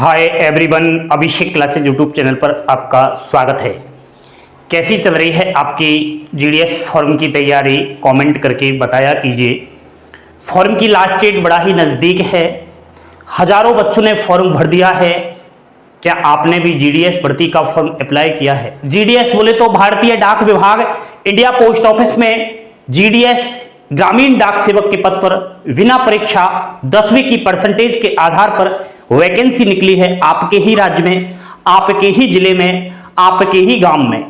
Hi everyone, अभिषेक classes YouTube channel पर आपका स्वागत है। कैसी चल रही है आपकी जीडीएस फॉर्म की तैयारी? कमेंट करके बताया कीजिए। फॉर्म की लास्ट डेट बड़ा ही नज़दीक है। हजारों बच्चों ने फॉर्म भर दिया है। क्या आपने भी जीडीएस भर्ती का फॉर्म अप्लाई किया है? जीडीएस बोले तो भारतीय डाक विभाग, इंडिया पोस्ट ऑफिस में जीडीएस ग्रामीण डाक सेवक के पद पर बिना परीक्षा 10वीं की परसेंटेज के आधार पर वैकेंसी निकली है। आपके ही राज्य में, आपके ही जिले में, आपके ही गांव में।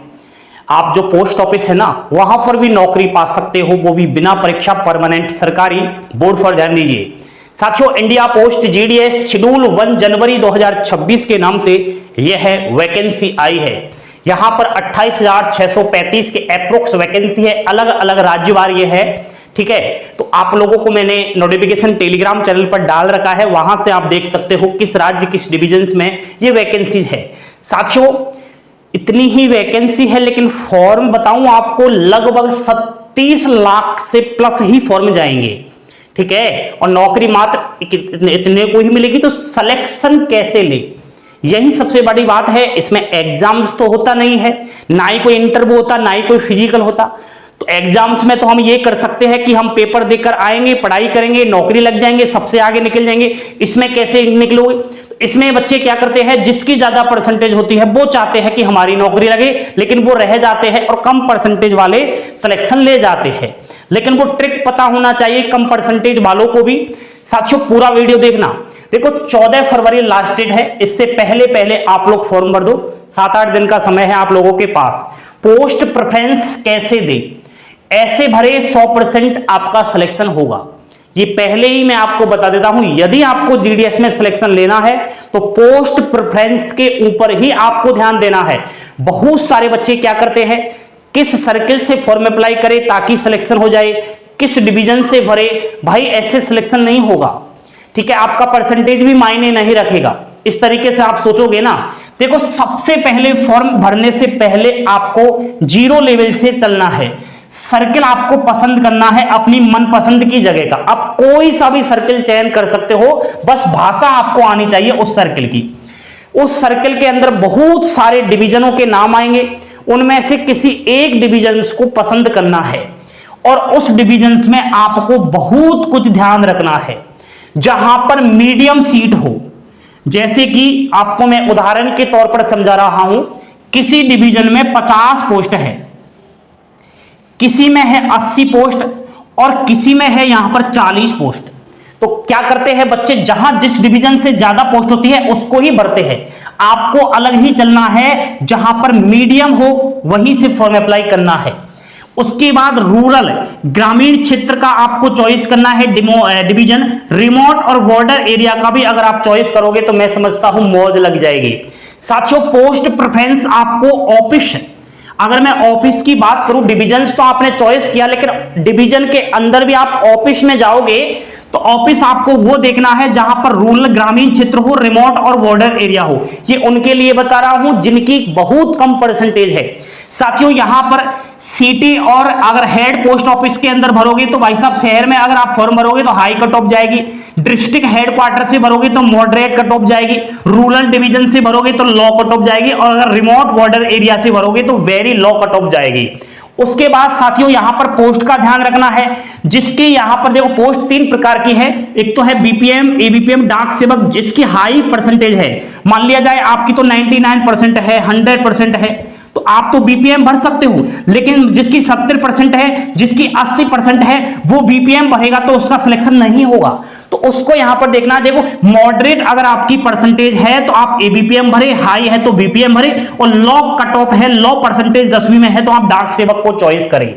आप जो पोस्ट ऑफिस है ना, वहां पर भी नौकरी पा सकते हो, वो भी बिना परीक्षा, परमानेंट सरकारी। बोर्ड पर ध्यान दीजिए साथियों। इंडिया पोस्ट जीडीएस शेड्यूल 1 जनवरी 2026 के नाम से यह वैकेंसी आई है। यहां पर 28,635 के अप्रोक्स वैकेंसी है। अलग अलग राज्यवार ये है, ठीक है। तो आप लोगों को मैंने नोटिफिकेशन टेलीग्राम चैनल पर डाल रखा है, वहां से आप देख सकते हो किस राज्य किस डिविजन्स में ये वैकेंसी है। साथियों इतनी ही वैकेंसी है, लेकिन फॉर्म बताऊं आपको लगभग 37 लाख से प्लस ही फॉर्म जाएंगे, ठीक है। और नौकरी मात्र इतने को ही मिलेगी। तो सिलेक्शन कैसे ले, यही सबसे बड़ी बात है। इसमें एग्जाम्स तो होता नहीं है, ना ही कोई इंटरव्यू होता, ना ही कोई फिजिकल होता। तो एग्जाम्स में तो हम ये कर सकते हैं कि हम पेपर देकर आएंगे, पढ़ाई करेंगे, नौकरी लग जाएंगे, सबसे आगे निकल जाएंगे। इसमें कैसे निकलोगे? तो इसमें बच्चे क्या करते हैं, जिसकी ज्यादा परसेंटेज होती है वो चाहते हैं कि हमारी नौकरी लगे, लेकिन वो रह जाते हैं और कम परसेंटेज वाले सिलेक्शन ले जाते हैं। लेकिन वो ट्रिक पता होना चाहिए कम परसेंटेज वालों को भी। साथियों पूरा वीडियो देखना। देखो 14 फरवरी लास्ट डेट है, इससे पहले आप लोग फॉर्म भर दो। 7-8 दिन का समय है आप लोगों के पास। पोस्ट प्रेफरेंस कैसे दे, ऐसे भरे 100% आपका सिलेक्शन होगा। ये पहले ही मैं आपको बता देता हूं। यदि आपको जीडीएस में सिलेक्शन लेना है तो पोस्ट प्रेफरेंस के ऊपर ही आपको ध्यान देना है। बहुत सारे बच्चे क्या करते हैं, किस सर्किल से फॉर्म अप्लाई करें ताकि सिलेक्शन हो जाए, किस डिवीजन से भरे, भाई ऐसे सिलेक्शन नहीं होगा, ठीक है। आपका परसेंटेज भी मायने नहीं रखेगा। इस तरीके से आप सोचोगे ना। देखो सबसे पहले फॉर्म भरने से पहले आपको 0 लेवल से चलना है। सर्किल आपको पसंद करना है अपनी मनपसंद की जगह का। आप कोई सा भी सर्किल चयन कर सकते हो, बस भाषा आपको आनी चाहिए उस सर्किल की। उस सर्किल के अंदर बहुत सारे डिवीजनों के नाम आएंगे, उनमें से किसी एक डिवीजन को पसंद करना है। और उस डिवीजन में आपको बहुत कुछ ध्यान रखना है। जहां पर मीडियम सीट हो, जैसे कि आपको मैं उदाहरण के तौर पर समझा रहा हूं, किसी डिवीजन में 50 पोस्ट है, किसी में है 80 पोस्ट और किसी में है यहां पर 40 पोस्ट। तो क्या करते हैं बच्चे, जहां जिस डिवीजन से ज्यादा पोस्ट होती है उसको ही भरते हैं। आपको अलग ही चलना है, जहां पर मीडियम हो वहीं से फॉर्म अप्लाई करना है। उसके बाद रूरल ग्रामीण क्षेत्र का आपको चॉइस करना है डिवीजन। रिमोट और बॉर्डर एरिया का भी अगर आप चॉइस करोगे तो मैं समझता हूं मौज लग जाएगी। साथियों पोस्ट प्रेफरेंस आपको ऑफिस, अगर मैं ऑफिस की बात करूं, डिवीजन तो आपने चॉइस किया, लेकिन डिवीजन के अंदर भी आप ऑफिस में जाओगे तो ऑफिस आपको वो देखना है जहां पर रूरल ग्रामीण क्षेत्र हो, रिमोट और बॉर्डर एरिया हो। ये उनके लिए बता रहा हूं जिनकी बहुत कम परसेंटेज है। साथियों यहां पर सिटी और अगर हेड पोस्ट ऑफिस के अंदर भरोगे तो भाई साहब शहर में अगर आप फॉर्म भरोगे तो हाई कट ऑफ जाएगी। डिस्ट्रिक्ट हेडक्वार्टर से भरोगे तो मॉडरेट कट ऑफ जाएगी। रूरल डिवीजन से भरोगे तो लो कट ऑफ जाएगी। और अगर रिमोट बॉर्डर एरिया से भरोगे तो वेरी लो कट ऑफ जाएगी। उसके बाद साथियों यहां पर पोस्ट का ध्यान रखना है, जिसके यहां पर देखो पोस्ट 3 प्रकार की है। एक तो है बीपीएम, एबीपीएम डाक सेवक, जिसकी हाई परसेंटेज है। मान लिया जाए आपकी तो 99% है, 100% है, तो आप तो बीपीएम भर सकते हो। लेकिन जिसकी 70% है, जिसकी 80% है, वो बीपीएम भरेगा तो उसका सिलेक्शन नहीं होगा। तो उसको यहां पर देखना है। देखो मॉडरेट अगर आपकी परसेंटेज है तो आप एबीपीएम भरे, हाई है तो बीपीएम भरे, और लो कट ऑफ है, लो परसेंटेज 10वीं में है तो आप डाक सेवक को चॉइस करें।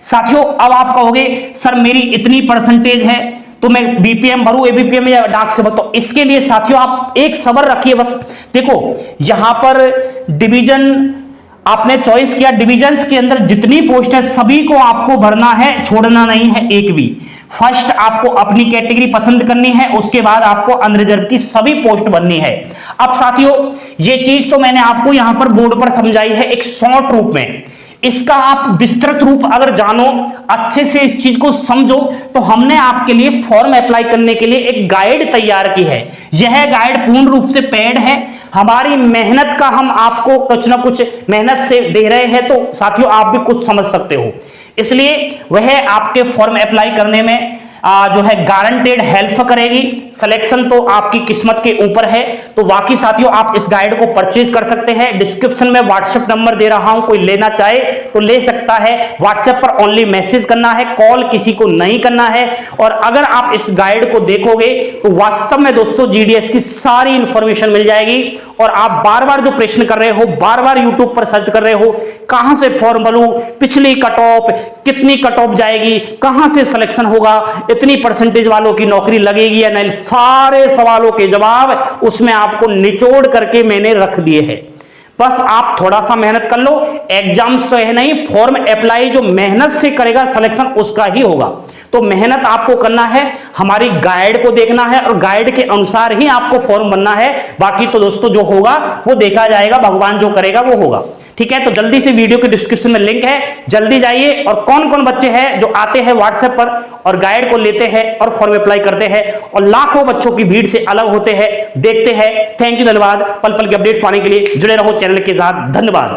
साथियों अब आप कहोगे सर मेरी इतनी परसेंटेज है तो मैं बीपीएम भरूं, एबीपीएम या डाक सेवक? तो इसके लिए साथियों आप एक सब्र रखिए बस। देखो यहां पर डिवीजन आपने चॉइस किया, डिवीजन्स के अंदर जितनी पोस्ट है सभी को आपको भरना है, छोड़ना नहीं है एक भी। फर्स्ट आपको अपनी कैटेगरी पसंद करनी है, उसके बाद आपको अनरिजर्व की सभी पोस्ट भरनी है। अब साथियों ये चीज तो मैंने आपको यहां पर बोर्ड पर समझाई है एक शॉर्ट रूप में। इसका आप विस्तृत रूप अगर जानो, अच्छे से इस चीज को समझो, तो हमने आपके लिए फॉर्म अप्लाई करने के लिए एक गाइड तैयार की है। यह गाइड पूर्ण रूप से पेड है, हमारी मेहनत का हम आपको कुछ ना कुछ मेहनत से दे रहे हैं, तो साथियों आप भी कुछ समझ सकते हो। इसलिए वह आपके फॉर्म अप्लाई करने में जो है गारंटेड हेल्प करेगी। सिलेक्शन तो आपकी किस्मत के ऊपर है। तो बाकी साथियों आप इस गाइड को परचेज कर सकते हैं। डिस्क्रिप्शन में व्हाट्सएप नंबर दे रहा हूं, कोई लेना चाहे तो ले सकता है। व्हाट्सएप पर ओनली मैसेज करना है, कॉल किसी को नहीं करना है। और अगर आप इस गाइड को देखोगे तो वास्तव में दोस्तों जीडीएस की सारी इंफॉर्मेशन मिल जाएगी। और आप बार बार जो प्रश्न कर रहे हो, बार बार यूट्यूब पर सर्च कर रहे हो कहां से फॉर्म भरूं, पिछली कट ऑफ कितनी कट ऑफ जाएगी, कहां से सिलेक्शन होगा, इतनी परसेंटेज वालों की नौकरी लगेगी या नहीं, सारे सवालों के जवाब उसमें आपको निचोड़ करके मैंने रख दिए हैं। बस आप थोड़ा सा मेहनत कर लो। एग्जाम्स तो है नहीं, फॉर्म अप्लाई जो मेहनत से करेगा सिलेक्शन उसका ही होगा। तो मेहनत आपको करना है, हमारी गाइड को देखना है और गाइड के अनुसार ही आपको फॉर्म बनना है। बाकी तो दोस्तों जो होगा वो देखा जाएगा, भगवान जो करेगा वो होगा। ठीक है, तो जल्दी से वीडियो के डिस्क्रिप्शन में लिंक है, जल्दी जाइए। और कौन कौन बच्चे हैं जो आते हैं व्हाट्सएप पर और गाइड को लेते हैं और फॉर्म अप्लाई करते हैं और लाखों बच्चों की भीड़ से अलग होते हैं, देखते हैं। थैंक यू, धन्यवाद। पल पल की अपडेट पाने के लिए जुड़े रहो चैनल के साथ। धन्यवाद।